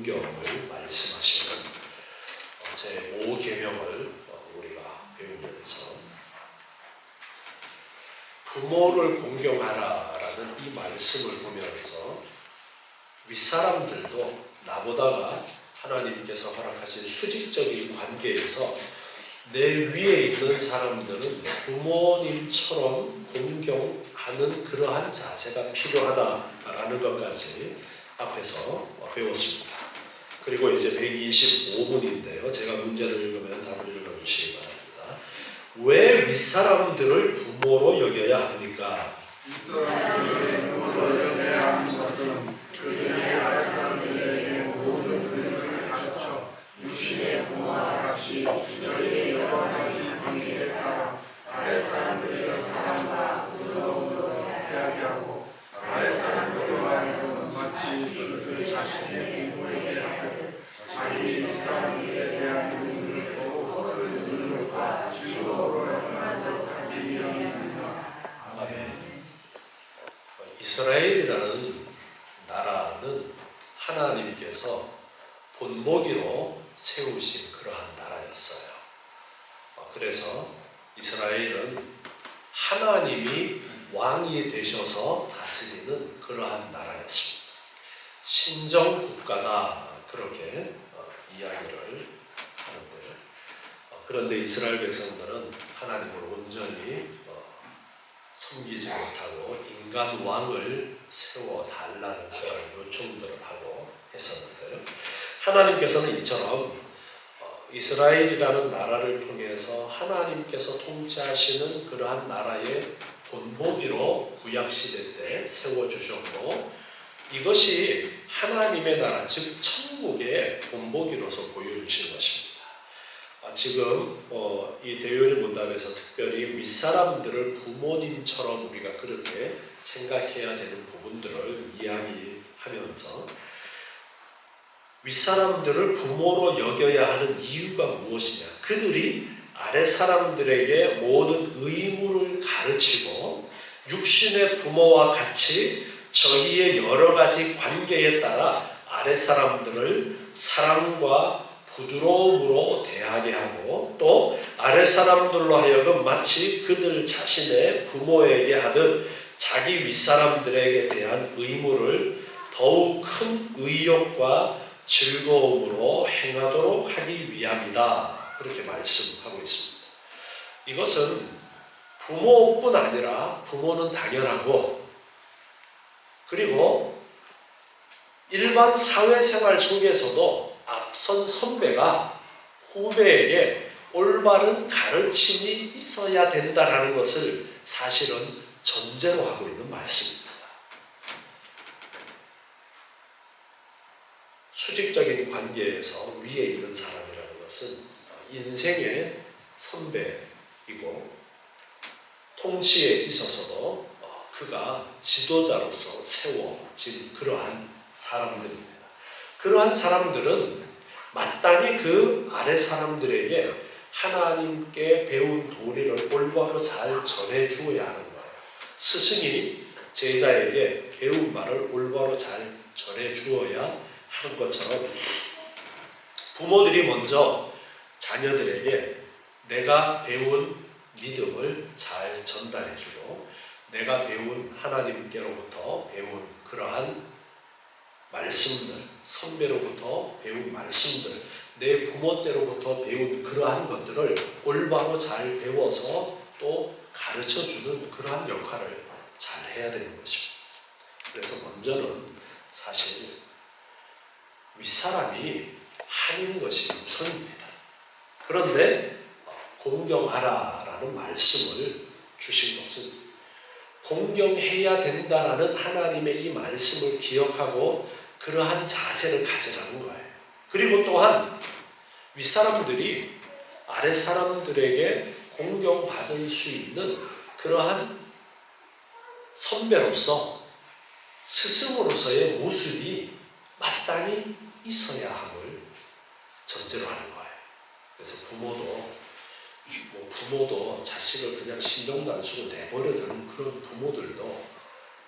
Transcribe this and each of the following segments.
공경을 말씀하시는 제5계명을 우리가 배우면서 부모를 공경하라라는 이 말씀을 보면서 윗사람들도 나보다가 하나님께서 허락하신 수직적인 관계에서 내 위에 있는 사람들은 부모님처럼 공경하는 그러한 자세가 필요하다라는 것까지 앞에서 배웠습니다. 그리고 이제 125분인데요. 제가 문제를 읽으면 답을 읽어주시기 바랍니다. 왜 윗사람들을 부모로 여겨야 합니까? 윗사람들을 부모로 여겨야 하는 것은 그들이 아랫사람들에게 모든 의를 가르쳐 육신의 부모와 같이 저희의 여러 가지 관계에 따라 아랫사람들의 사랑과 부드러움으로 대하게 하고 아랫사람들로 하여금 마치 그들 자신의 부모에게 하듯 자기 윗사람들에 대한 의를 더욱 큰 능력과 즐거움으로 행하도록 하기 위함입니다. 아멘. 이스라엘이라는 나라는 하나님께서 본보기로 세우신 그러한 나라였어요. 그래서 이스라엘은 하나님이 왕이 되셔서 다스리는 그러한 나라였습니다. 신정국가다 그렇게 이야기를 하는데요. 그런데 이스라엘 백성들은 하나님을 온전히 섬기지 못하고 인간 왕을 세워달라는 그런 요청들을 하고 했었는데요. 하나님께서는 이처럼 이스라엘이라는 나라를 통해서 하나님께서 통치하시는 그러한 나라의 본보기로 구약시대 때 세워주셨고 이것이 하나님의 나라 즉 천국의 본보기로서 보여주신 것입니다. 지금 이 대요리 문답에서 특별히 윗사람들을 부모님처럼 우리가 그렇게 생각해야 되는 부분들을 이야기하면서 윗사람들을 부모로 여겨야 하는 이유가 무엇이냐? 그들이 아랫사람들에게 모든 의무를 가르치고 육신의 부모와 같이 저희의 여러 가지 관계에 따라 아랫사람들을 사랑과 부드러움으로 대하게 하고 또 아랫사람들로 하여금 마치 그들 자신의 부모에게 하듯 자기 윗사람들에게 대한 의무를 더욱 큰 의욕과 즐거움으로 행하도록 하기 위함이다. 그렇게 말씀하고 있습니다. 이것은 부모뿐 아니라 부모는 당연하고 그리고 일반 사회생활 속에서도 앞선 선배가 후배에게 올바른 가르침이 있어야 된다는 것을 사실은 전제로 하고 있는 말씀입니다. 수직적인 관계에서 위에 있는 사람이라는 것은 인생의 선배이고 통치에 있어서도 그가 지도자로서 세워진 그러한 사람들입니다. 그러한 사람들은 마땅히 그 아래 사람들에게 하나님께 배운 도리를 올바로 잘 전해주어야 하는 거예요. 스승이 제자에게 배운 말을 올바로 잘 전해주어야 하는 것처럼 부모들이 먼저 자녀들에게 내가 배운 믿음을 잘 전달해주고 내가 배운 하나님께로부터 배운 그러한 말씀들, 선배로부터 배운 말씀들, 내 부모 때로부터 배운 그러한 것들을 올바로 잘 배워서 또 가르쳐주는 그러한 역할을 잘 해야 되는 것입니다. 그래서 먼저는 사실 윗사람이 하는 것이 우선입니다. 그런데 공경하라라는 말씀을 주신 것은 공경해야 된다라는 하나님의 이 말씀을 기억하고 그러한 자세를 가지라는 거예요. 그리고 또한 윗사람들이 아랫사람들에게 공경받을 수 있는 그러한 선배로서 스승으로서의 모습이 마땅히 있어야 함을 전제로 하는 거예요. 그래서 부모도 자식을 그냥 신경도 안 쓰고 내버려두는 그런 부모들도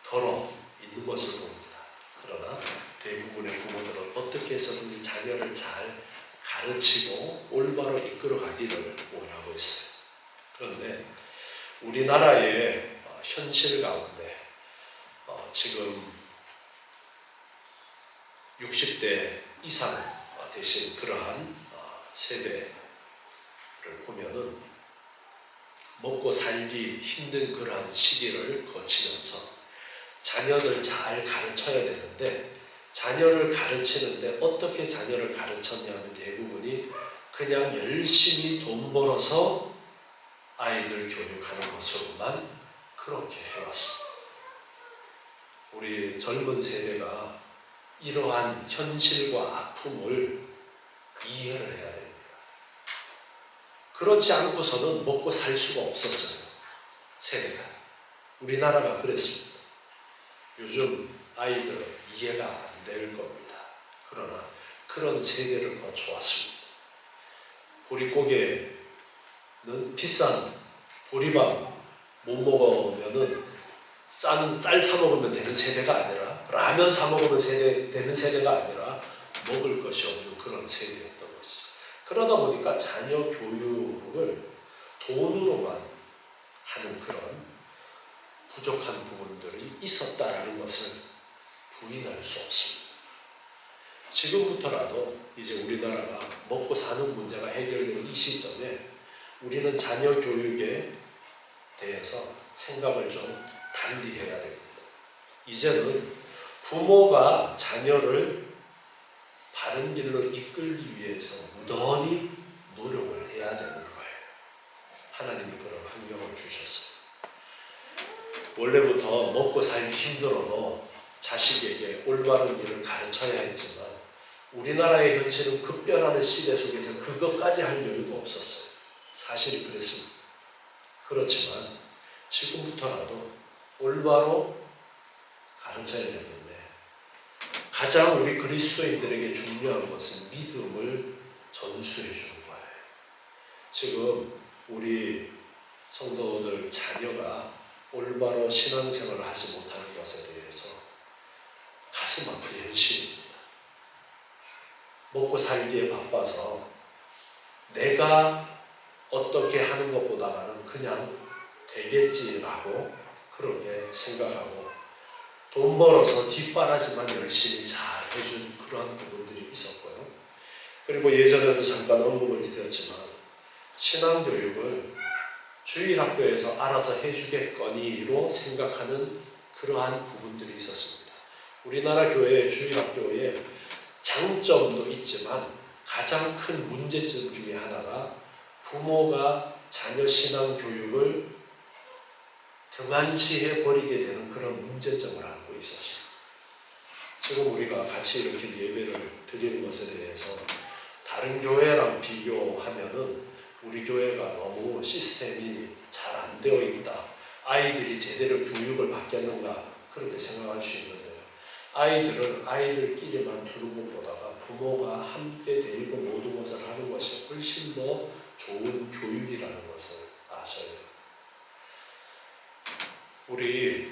더러 있는 것을 봅니다. 그러나 대부분의 부모들은 어떻게 해서든지 자녀를 잘 가르치고 올바로 이끌어 가기를 원하고 있어요. 그런데 우리나라의 현실 가운데 지금 60대 이상 되신 그러한 세대를 보면은 먹고 살기 힘든 그러한 시기를 거치면서 자녀를 잘 가르쳐야 되는데, 자녀를 가르치는데 어떻게 자녀를 가르쳤냐면 대부분이 그냥 열심히 돈 벌어서 아이들 교육하는 것으로만 그렇게 해왔습니다. 우리 젊은 세대가 이러한 현실과 아픔을 이해를 해야 됩니다. 그렇지 않고서는 먹고 살 수가 없었어요. 세대가. 우리나라가 그랬습니다. 요즘 아이들은 이해가 안 될 겁니다. 그러나 그런 세대를 거쳐왔습니다. 보릿고개는 비싼 보리밥 못 먹으면은 싼 쌀 사 먹으면 되는 세대가 아니라, 라면 사 먹으면 되는 세대가 아니라 먹을 것이 없는 그런 세대였던 것이죠. 그러다 보니까 자녀 교육을 돈으로만 하는 그런 부족한 부분들이 있었다라는 것을 부인할 수 없습니다. 지금부터라도 이제 우리나라가 먹고 사는 문제가 해결된 이 시점에 우리는 자녀 교육에 대해서 생각을 좀 달리 해야 됩니다. 이제는 부모가 자녀를 바른 길로 이끌기 위해서 무던히 노력을 해야 되는 거예요. 하나님이 그런 환경을 주셨어요. 원래부터 먹고 살기 힘들어도 자식에게 올바른 길을 가르쳐야 했지만 우리나라의 현실은 급변하는 시대 속에서 그것까지 할 여유가 없었어요. 사실이 그랬습니다. 그렇지만 지금부터라도 올바로 가르쳐야 되는데, 가장 우리 그리스도인들에게 중요한 것은 믿음을 전수해 주는 거예요. 지금 우리 성도들 자녀가 올바로 신앙생활을 하지 못하는 것에 대해서 가슴 아픈 현실입니다. 먹고 살기에 바빠서 내가 어떻게 하는 것보다는 그냥 되겠지라고 그렇게 생각하고 돈 벌어서 뒷바라지만 열심히 잘 해준 그러한 부분들이 있었고요. 그리고 예전에도 잠깐 언급을 드렸지만 신앙교육을 주일학교에서 알아서 해주겠거니로 생각하는 그러한 부분들이 있었습니다. 우리나라 교회의 주일학교에 장점도 있지만 가장 큰 문제점 중에 하나가 부모가 자녀 신앙 교육을 등한시해 버리게 되는 그런 문제점을 안고 있었습니다. 지금 우리가 같이 이렇게 예배를 드리는 것에 대해서 다른 교회랑 비교하면은 우리 교회가 너무 시스템이 잘 안 되어 있다, 아이들이 제대로 교육을 받겠는가 그렇게 생각할 수 있는데요. 아이들은 아이들끼리만 두는 것보다가 부모가 함께 데리고 모든 것을 하는 것이 훨씬 더 좋은 교육이라는 것을 아셔야 돼요. 우리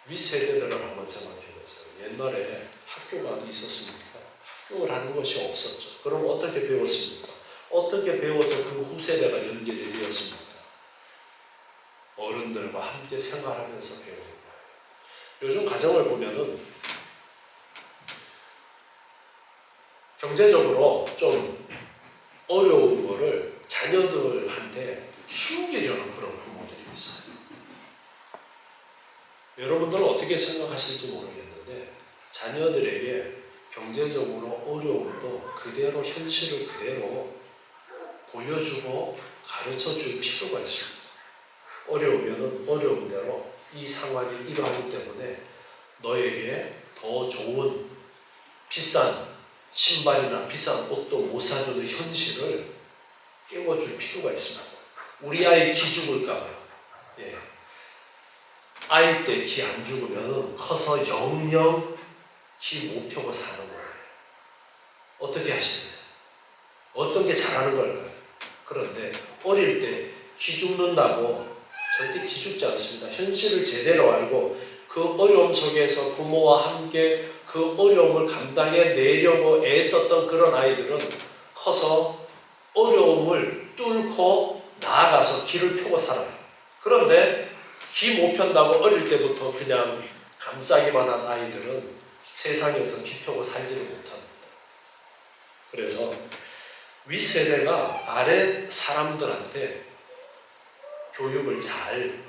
윗세대들을 한번 생각해보세요. 옛날에 학교가 있었습니까? 학교를 하는 것이 없었죠. 그럼 어떻게 배웠습니까? 어떻게 배워서 그 후세대가 연결이 되었습니까? 어른들과 함께 생활하면서 배우는 거예요. 요즘 가정을 보면은 경제적으로 좀 어려운 거를 자녀들한테 숨기려는 그런 부모들이 있어요. 여러분들은 어떻게 생각하실지 모르겠는데 자녀들에게 경제적으로 어려움도 그대로 현실을 그대로 보여주고 가르쳐줄 필요가 있습니다. 어려우면 어려운 대로 이 상황이 이러하기 때문에 너에게 더 좋은 비싼 신발이나 비싼 옷도 못 사주는 현실을 깨워줄 필요가 있습니다. 우리 아이 기 죽을까 봐요. 예. 아이 때 기 안 죽으면 커서 영영 기 못 펴고 사는 거예요. 어떻게 하시나요? 어떤 게 잘하는 걸까요? 그런데 어릴 때 기 죽는다고 절대 기 죽지 않습니다. 현실을 제대로 알고 그 어려움 속에서 부모와 함께 그 어려움을 감당해 내려고 애썼던 그런 아이들은 커서 어려움을 뚫고 나아가서 길을 펴고 살아요. 그런데 기 못 편다고 어릴 때부터 그냥 감싸기만 한 아이들은 세상에서 기 펴고 살지를 못합니다. 그래서 윗세대가 아래 사람들한테 교육을 잘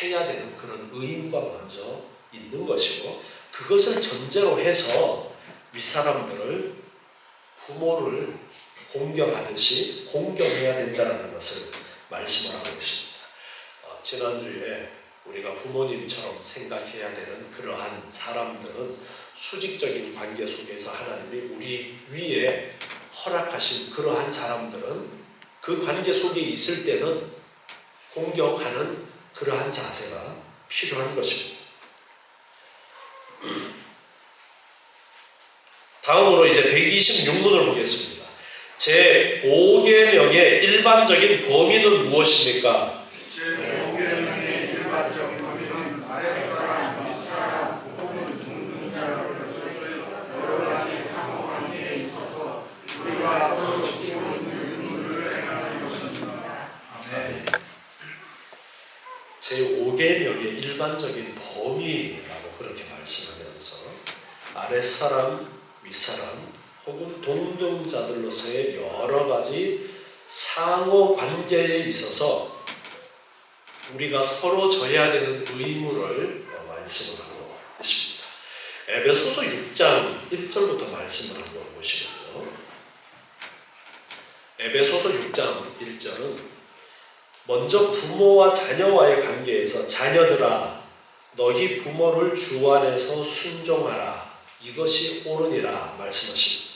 해야 되는 그런 의무가 먼저 있는 것이고, 그것을 전제로 해서 윗사람들을, 부모를 공경하듯이 공경해야 된다는 것을 말씀을 하고 있습니다. 지난주에 우리가 부모님처럼 생각해야 되는 그러한 사람들은 수직적인 관계 속에서 하나님이 우리 위에 허락하신 그러한 사람들은 그 관계 속에 있을 때는 공경하는 그러한 자세가 필요한 것입니다. 다음으로 이제 126문을 보겠습니다. 제5계명의 일반적인 범위는 무엇입니까? 제5계명의 일반적인 범위는 아랫사람, 윗사람, 혹은 동등자로서의 여러 가지 상호관계에 있어서 우리가 서로 지키고 있는 의무를 행하는 것입니다. 아멘. 제5계명의 일반적인 범위라고 그렇게 말씀하면서 아랫사람, 윗사람 혹은 동등자들로서의 여러 가지 상호관계에 있어서 우리가 서로 져야 되는 의무를 말씀을 하고 있습니다. 에베소서 6장 1절부터 말씀을 한번 보시면요. 에베소서 6장 1절은 먼저 부모와 자녀와의 관계에서 자녀들아 너희 부모를 주 안에서 순종하라 이것이 옳으니라 말씀하십니다.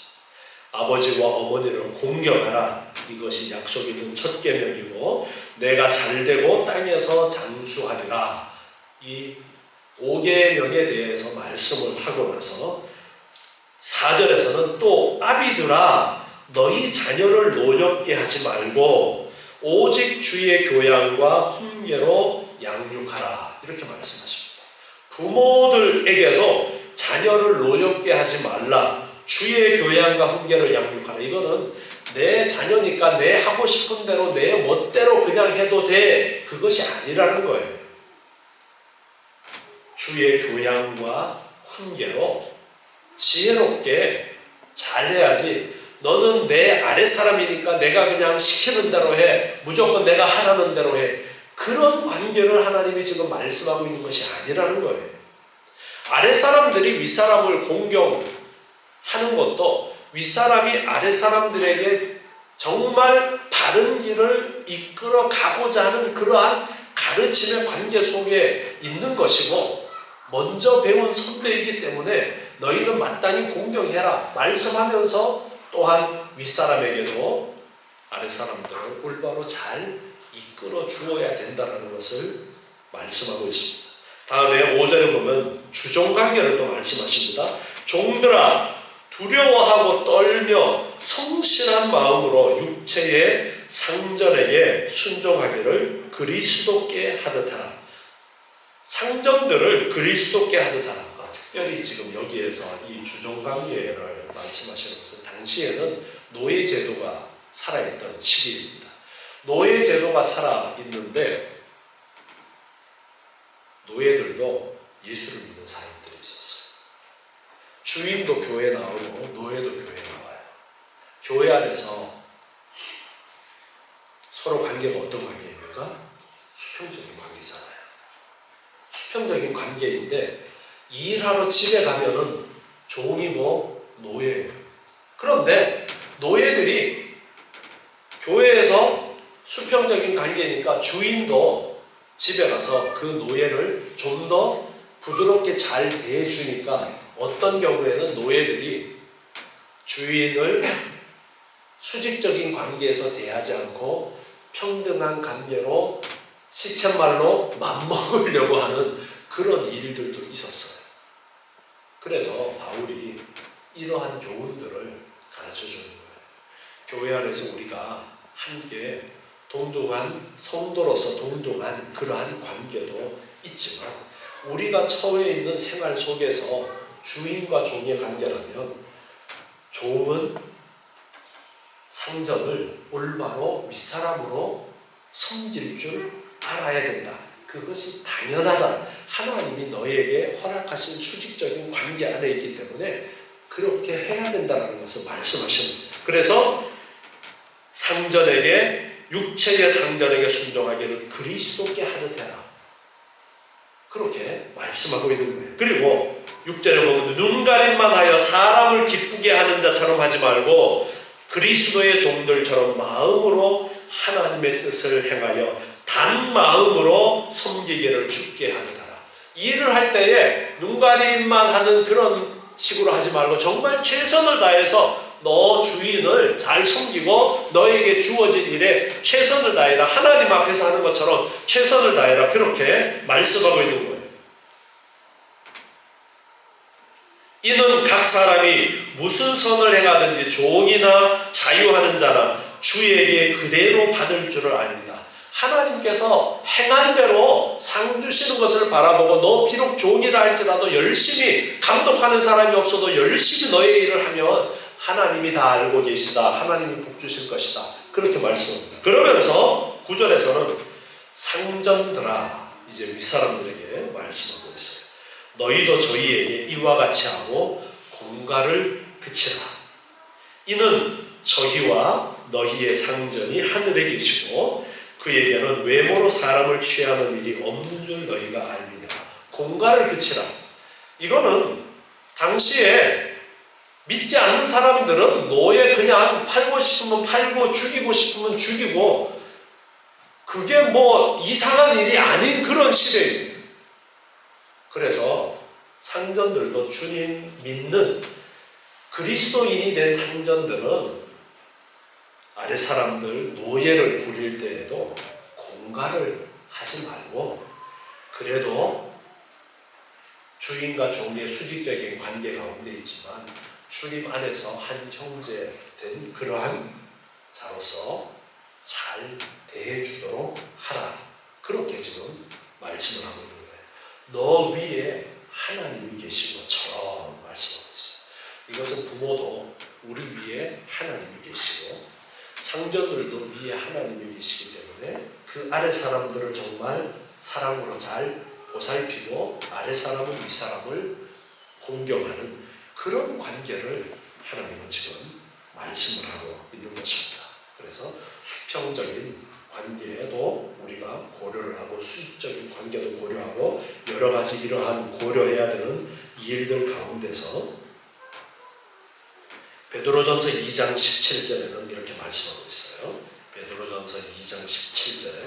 아버지와 어머니를 공경하라 이것이 약속이 든 첫 계명이고 내가 잘되고 땅에서 장수하리라 이 5계명에 대해서 말씀을 하고 나서 4절에서는 또 아비들아 너희 자녀를 노엽게 하지 말고 오직 주의 교양과 훈계로 양육하라 이렇게 말씀하십니다. 부모들에게도 자녀를 노엽게 하지 말라 주의 교양과 훈계를 양육하라. 이거는 내 자녀니까 내 하고 싶은 대로 내 멋대로 그냥 해도 돼 그것이 아니라는 거예요. 주의 교양과 훈계로 지혜롭게 잘해야지 너는 내 아랫사람이니까 내가 그냥 시키는 대로 해 무조건 내가 하라는 대로 해 그런 관계를 하나님이 지금 말씀하고 있는 것이 아니라는 거예요. 아랫사람들이 윗사람을 공경하는 것도 윗사람이 아랫사람들에게 정말 바른 길을 이끌어 가고자 하는 그러한 가르침의 관계 속에 있는 것이고 먼저 배운 선배이기 때문에 너희는 마땅히 공경해라 말씀하면서 또한 윗사람에게도 아랫사람들을 올바로 잘 이끌어 주어야 된다는 것을 말씀하고 있습니다. 다음에 5절에 보면 주종관계를 또 말씀하십니다. 종들아 두려워하고 떨며 성실한 마음으로 육체의 상전에게 순종하기를 그리스도께 하듯 하라. 상전들을 그리스도께 하듯 하라. 특별히 지금 여기에서 이 주종관계를 말씀하시는 것은 당시에는 노예제도가 살아있던 시기입니다. 노예제도가 살아있는데 노예들도 예수를 믿는 사람들이 있었어요. 주인도 교회 나오고 노예도 교회 나와요. 교회 안에서 서로 관계가 어떤 관계입니까? 수평적인 관계잖아요. 수평적인 관계인데 일하러 집에 가면은 종이고 노예예요. 그런데 노예들이 교회에서 수평적인 관계니까 주인도 집에 가서 그 노예를 좀 더 부드럽게 잘 대해주니까 어떤 경우에는 노예들이 주인을 수직적인 관계에서 대하지 않고 평등한 관계로 시쳇말로 맘먹으려고 하는 그런 일들도 있었어요. 그래서 바울이 이러한 교훈들을 가르쳐주는 거예요. 교회 안에서 우리가 함께 동등한 성도로서 동등한 그러한 관계도 있지만 우리가 처해 있는 생활 속에서 주인과 종의 관계라면 종은 상전을 올바로 윗사람으로 섬길 줄 알아야 된다. 그것이 당연하다. 하나님이 너에게 허락하신 수직적인 관계 안에 있기 때문에 그렇게 해야 된다는 것을 말씀하시는 거예요. 그래서 상전에게, 육체의 상전에게 순종하기를 그리스도께 하듯 해라. 그렇게 말씀하고 있는 거예요. 그리고 6절에 보면 눈 가림만 하여 사람을 기쁘게 하는 자처럼 하지 말고 그리스도의 종들처럼 마음으로 하나님의 뜻을 행하여 단 마음으로 섬기기를 주께 하듯 하라. 일을 할 때에 눈 가림만 하는 그런 식으로 하지 말고 정말 최선을 다해서 너 주인을 잘 섬기고 너에게 주어진 일에 최선을 다해라. 하나님 앞에서 하는 것처럼 최선을 다해라. 그렇게 말씀하고 있는 거예요. 이는 각 사람이 무슨 선을 행하든지 종이나 자유하는 자나 주에게 그대로 받을 줄을 압니다. 하나님께서 행한 대로 상 주시는 것을 바라보고 너 비록 종이라 할지라도 열심히 감독하는 사람이 없어도 열심히 너의 일을 하면 하나님이 다 알고 계시다. 하나님이 복 주실 것이다. 그렇게 말씀합니다. 그러면서 9절에서는 상전들아, 이제 윗사람들에게 말씀하고 있어요. 너희도 저희에게 이와 같이 하고 공갈을 그치라. 이는 저희와 너희의 상전이 하늘에 계시고 그에게는 외모로 사람을 취하는 일이 없는 줄 너희가 알미니라. 공갈을 그치라. 이거는 당시에 믿지 않는 사람들은 노예 그냥 팔고 싶으면 팔고 죽이고 싶으면 죽이고 그게 뭐 이상한 일이 아닌 그런 시대입니다. 그래서 상전들도 주님 믿는 그리스도인이 된 상전들은 아랫사람들 노예를 부릴 때에도 공갈을 하지 말고 그래도 주인과 종의 수직적인 관계 가운데 있지만 주님 안에서 한 형제 된 그러한 자로서 잘 대해주도록 하라. 그렇게 지금 말씀을 하고 있는 거예요. 너 위에 하나님이 계신 것처럼 말씀하고 있어요. 이것은 부모도 우리 위에 하나님이 계시고 상전들도 위에 하나님이 계시기 때문에 그 아래 사람들을 정말 사랑으로 잘 보살피고 아래 사람은 위 사람을 공경하는 그런 관계를 하나님은 지금 말씀을 하고 있는 것입니다. 그래서 수평적인 관계에도 우리가 고려를 하고 수직적인 관계도 고려하고 여러 가지 이러한 고려해야 되는 일들 가운데서 베드로전서 2장 17절에는 이렇게 말씀하고 있어요. 베드로전서 2장 17절에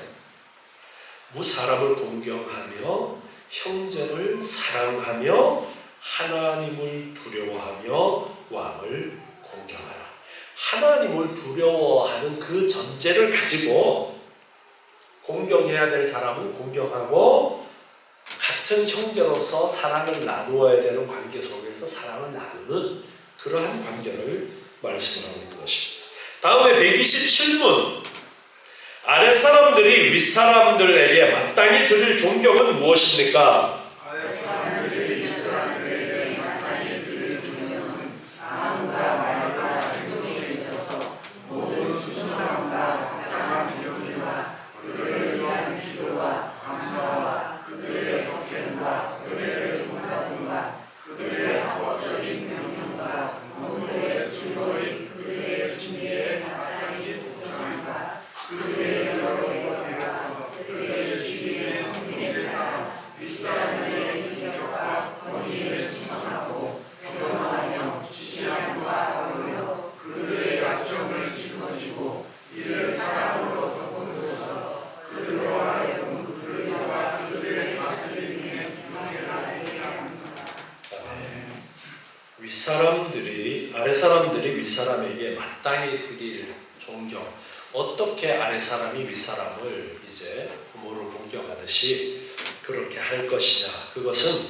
무사람을 공경하며 형제를 사랑하며 하나님을 두려워하며 왕을 공경하라. 하나님을 두려워하는 그 전제를 가지고 공경해야 될 사람은 공경하고 같은 형제로서 사랑을 나누어야 되는 관계 속에서 사랑을 나누는 그러한 관계를 말씀하고 있는 것입니다. 다음에 127문 아랫사람들이 윗사람들에게 마땅히 드릴 존경은 무엇입니까? 아랫사람들이 윗사람에게 마땅히 드릴 존경. 어떻게 아랫사람이 윗사람을 이제 부모를 공경하듯이 그렇게 할 것이냐. 그것은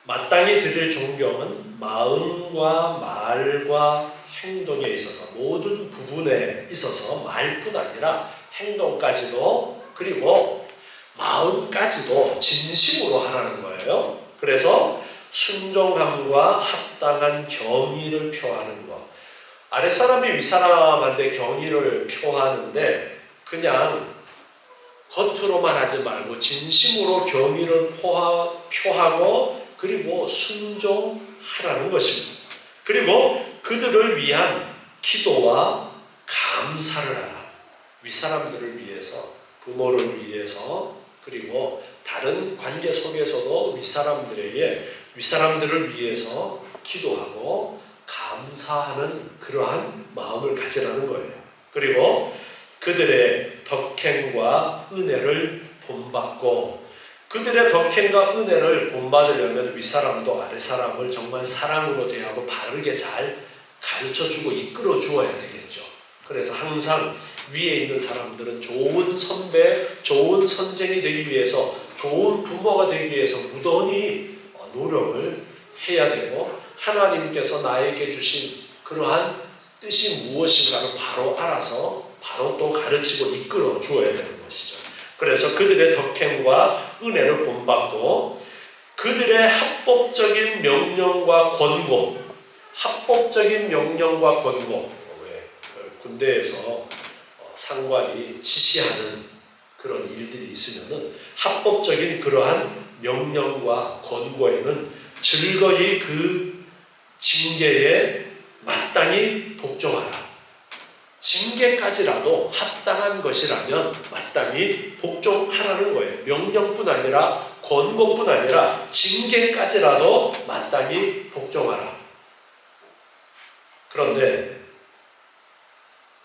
마땅히 드릴 존경은 마음과 말과 행동에 있어서 모든 부분에 있어서 말뿐 아니라 행동까지도 그리고 마음까지도 진심으로 하라는 거예요. 그래서 순종함과 합당한 경의를 표하는 것. 아랫사람이 윗사람한테 경의를 표하는데 그냥 겉으로만 하지 말고 진심으로 경의를 표하고 그리고 순종하라는 것입니다. 그리고 그들을 위한 기도와 감사를 하라. 윗사람들을 위해서, 부모를 위해서, 그리고 다른 관계 속에서도 윗사람들을 위해서 기도하고 감사하는 그러한 마음을 가지라는 거예요. 그리고 그들의 덕행과 은혜를 본받고, 그들의 덕행과 은혜를 본받으려면 윗사람도 아랫사람을 정말 사랑으로 대하고 바르게 잘 가르쳐주고 이끌어 주어야 되겠죠. 그래서 항상 위에 있는 사람들은 좋은 선배, 좋은 선생이 되기 위해서, 좋은 부모가 되기 위해서 무던히 노력을 해야 되고, 하나님께서 나에게 주신 그러한 뜻이 무엇인가를 바로 알아서 바로 또 가르치고 이끌어 주어야 되는 것이죠. 그래서 그들의 덕행과 은혜를 본받고 그들의 합법적인 명령과 권고, 합법적인 명령과 권고, 왜 군대에서 상관이 지시하는 그런 일들이 있으면은 합법적인 그러한 명령과 권고에는 즐거이 그 징계에 마땅히 복종하라. 징계까지라도 합당한 것이라면 마땅히 복종하라는 거예요. 명령뿐 아니라 권고뿐 아니라 징계까지라도 마땅히 복종하라. 그런데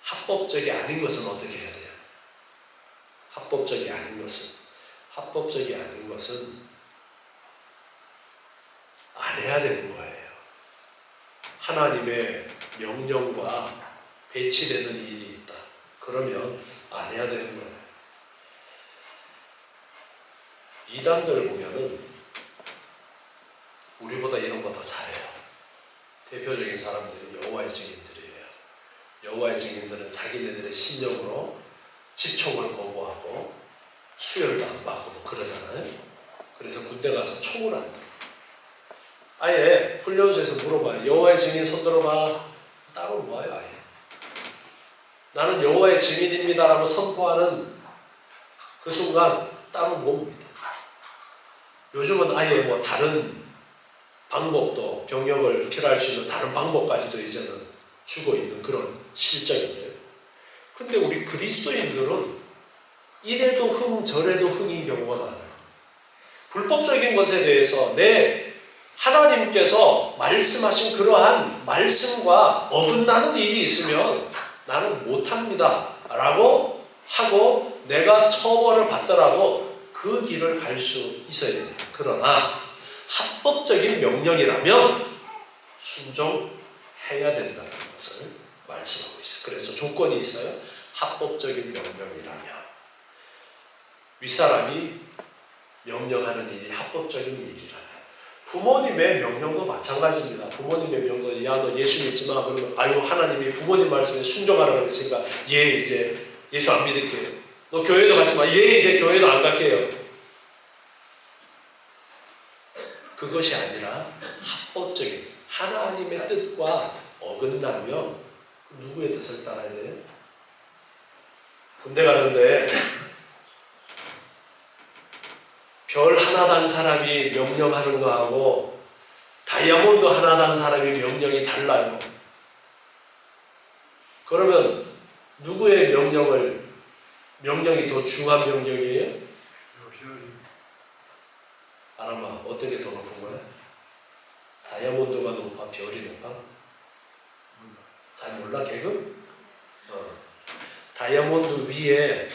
합법적이 아닌 것은 어떻게 해야 돼요? 합법적이 아닌 것은 안 해야 되는 거예요. 하나님의 명령과 배치되는 일이 있다. 그러면 안 해야 되는 거예요. 이단들 보면은 우리보다 이런 거 더 잘해요. 대표적인 사람들이 여호와의 증인들이에요. 여호와의 증인들은 자기네들의 신념으로 집총을 거부하고 수혈도 안 받고 뭐 그러잖아요. 그래서 군대 가서 총을 안 들어. 아예 훈련소에서 물어봐요. 여호와의 증인 손 들어봐. 따로 모아요. 아예. 나는 여호와의 증인입니다라고 선포하는 그 순간 따로 모읍니다. 요즘은 아예 뭐 다른 방법도, 병역을 필요할 수 있는 다른 방법까지도 이제는 주고 있는 그런 실정인데요. 근데 우리 그리스도인들은 이래도 흥 저래도 흥인 경우가 많아요. 불법적인 것에 대해서 하나님께서 말씀하신 그러한 말씀과 어긋나는 일이 있으면 나는 못합니다 라고 하고 내가 처벌을 받더라도 그 길을 갈 수 있어야 됩니다. 그러나 합법적인 명령이라면 순종해야 된다는 것을 말씀하고 있어요. 그래서 조건이 있어요. 합법적인 명령이라면, 윗사람이 명령하는 일이 합법적인 일이라면, 부모님의 명령도 마찬가지입니다. 부모님의 명령, 야 너 예수 믿지 마. 그러면 아유 하나님이 부모님 말씀에 순종하라고 했으니까 얘 이제 예수 안 믿을게요. 너 교회도 가지 마. 얘 이제 교회도 안 갈게요. 그것이 아니라 합법적인 하나님의 뜻과 어긋나면 누구의 뜻을 따라야 돼요? 군대 가는데 별 하나 단 사람이 명령하는 거하고 다이아몬드 하나 단 사람이 명령이 달라요. 그러면 누구의 명령이 더 중요한 명령이에요? 아람아, 어떤 게 더 높은 거야? 다이아몬드가 높아? 별이 높아? 잘 몰라, 개그? 다이아몬드 위에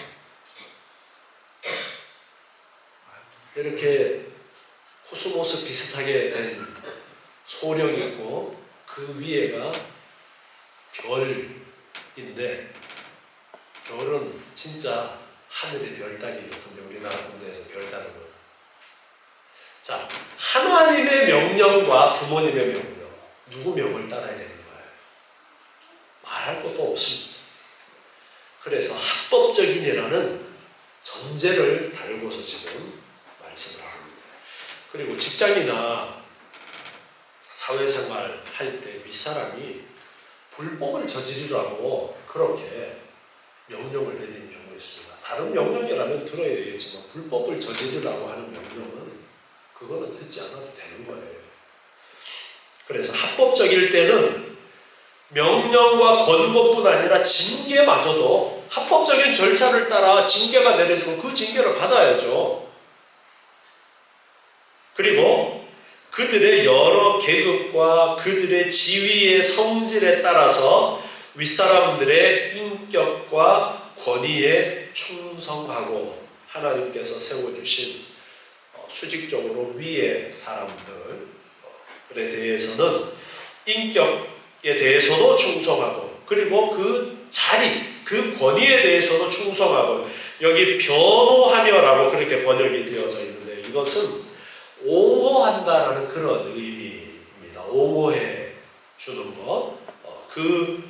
이렇게 코스모스 비슷하게 된 소령이 있고 그 위에가 별인데, 별은 진짜 하늘의 별 따기예요. 근데 우리나라 군대에서 별 따는 거. 자, 하나님의 명령과 부모님의 명령, 누구 명을 따라야 되는 거예요? 말할 것도 없습니다. 그래서 합법적인이라는 전제를 달고서 지금 말씀을 합니다. 그리고 직장이나 사회생활 할 때 윗사람이 불법을 저지르라고 그렇게 명령을 내리는 경우가 있습니다. 다른 명령이라면 들어야 되겠지만 불법을 저지르라고 하는 명령은 그거는 듣지 않아도 되는 거예요. 그래서 합법적일 때는 명령과 권고뿐 아니라 징계마저도 합법적인 절차를 따라 징계가 내려지면 그 징계를 받아야죠. 그리고 그들의 여러 계급과 그들의 지위의 성질에 따라서 윗사람들의 인격과 권위에 충성하고 하나님께서 세워주신 수직적으로 위의 사람들에 대해서는 인격에 대해서도 충성하고 그리고 그 자리, 그 권위에 대해서도 충성하고 여기 변호하며라고 그렇게 번역이 되어져 있는데 이것은 옹호한다라는 그런 의미입니다. 옹호해 주는 것, 그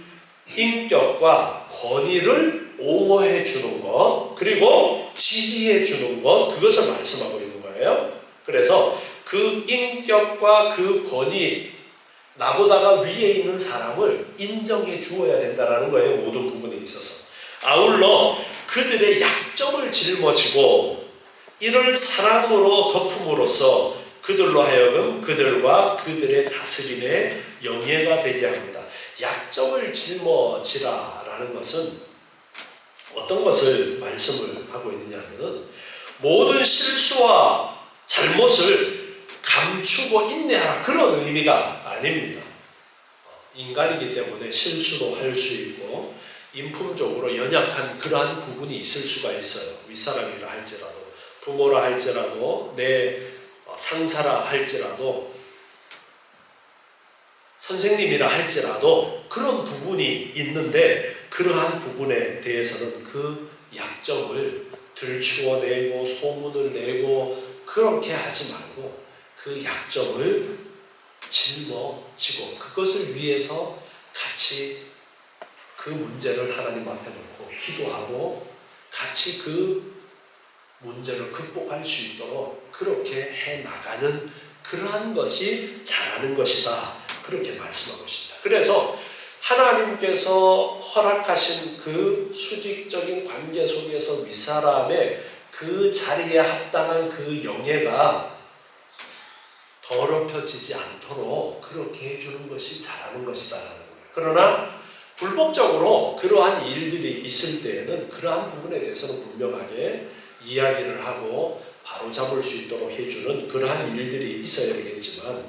인격과 권위를 옹호해 주는 것, 그리고 지지해 주는 것, 그것을 말씀하고 있는 거예요. 그래서 그 인격과 그 권위, 나보다가 위에 있는 사람을 인정해 주어야 된다라는 거예요. 모든 부분에 있어서. 아울러 그들의 약점을 짊어지고 이를 사랑으로 덮음으로써 그들로 하여금 그들과 그들의 다스림의 영예가 되게 합니다. 약점을 짊어지라라는 것은 어떤 것을 말씀을 하고 있느냐면 모든 실수와 잘못을 감추고 인내하라 그런 의미가 아닙니다. 인간이기 때문에 실수도 할 수 있고 인품적으로 연약한 그러한 부분이 있을 수가 있어요. 윗사람이라 할지라도 부모라 할지라도 내 상사라 할지라도 선생님이라 할지라도 그런 부분이 있는데 그러한 부분에 대해서는 그 약점을 들추어내고 소문을 내고 그렇게 하지 말고 그 약점을 짊어지고 그것을 위해서 같이 그 문제를 하나님 앞에 놓고 기도하고 같이 그 문제를 극복할 수 있도록 그렇게 해나가는 그러한 것이 잘하는 것이다. 그렇게 말씀하고 있습니다. 그래서 하나님께서 허락하신 그 수직적인 관계 속에서 윗사람의 그 자리에 합당한 그 영예가 더럽혀지지 않도록 그렇게 해주는 것이 잘하는 것이다라는 거예요. 그러나 불법적으로 그러한 일들이 있을 때에는 그러한 부분에 대해서는 분명하게 이야기를 하고 바로잡을 수 있도록 해주는 그러한 일들이 있어야 되겠지만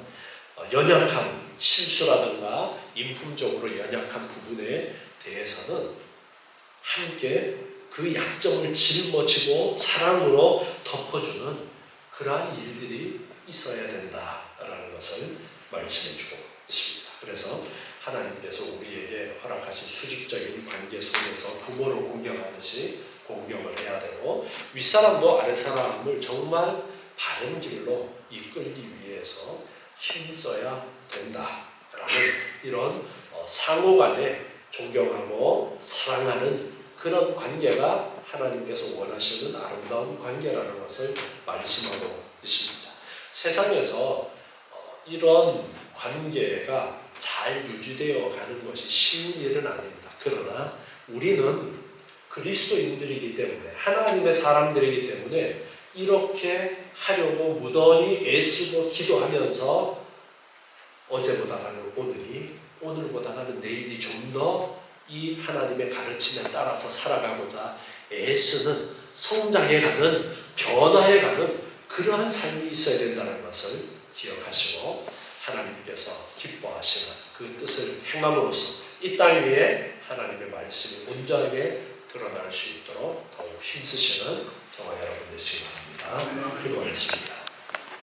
연약한 실수라든가 인품적으로 연약한 부분에 대해서는 함께 그 약점을 짊어지고 사랑으로 덮어주는 그러한 일들이 있어야 된다라는 것을 말씀해 주고 있습니다. 그래서 하나님께서 우리에게 허락하신 수직적인 관계 속에서 부모를 공경하듯이 공경을 해야 되고 윗사람도 아랫사람을 정말 바른 길로 이끌기 위해서 힘써야 된다라는 이런 상호간에 존경하고 사랑하는 그런 관계가 하나님께서 원하시는 아름다운 관계라는 것을 말씀하고 있습니다. 세상에서 이런 관계가 잘 유지되어 가는 것이 쉬운 일은 아닙니다. 그러나 우리는 그리스도인들이기 때문에 하나님의 사람들이기 때문에 이렇게 하려고 무던히 애쓰고 기도하면서 어제보다는 오늘이 오늘보다는 내일이 좀 더 이 하나님의 가르침에 따라서 살아가고자 애쓰는 성장해가는 변화해가는 그러한 삶이 있어야 된다는 것을 기억하시고 하나님께서 기뻐하시는 그 뜻을 행함으로써 이 땅 위에 하나님의 말씀이 온전하게 드러날 수 있도록 더욱 힘쓰시는 저와 여러분 되시기 바랍니다. 기도하겠습니다.